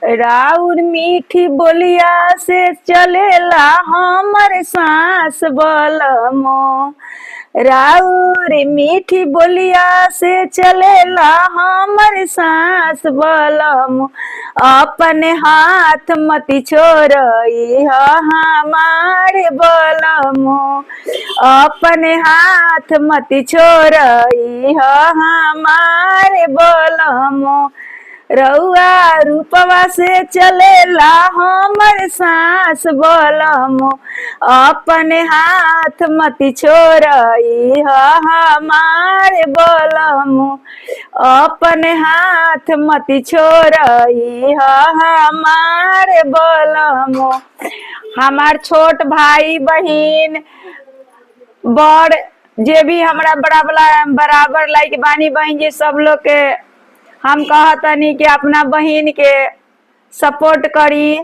राउर मीठी बोलिया से चलेला हमर सांस बलमो। राउर मीठी बोलिया से चलेला हमर सांस बलमो। अपने हाथ मति छोड़ई हमारे बलमो। अपने हाथ मति छोड़ई हमारे बलमो। रउआ रूपवा से चलेला हमर सांस बलमो। अपने हाथ मति छोड़ई हमारे बलमो। अपने हाथ मति छोड़ई हमारे बलमो। हमार छोट भाई बहिन बड़ जे भी हमरा बराबर लाइक बानी बहन जी सब लोग के हम कहतनी कि अपना बहिन के सपोर्ट करी।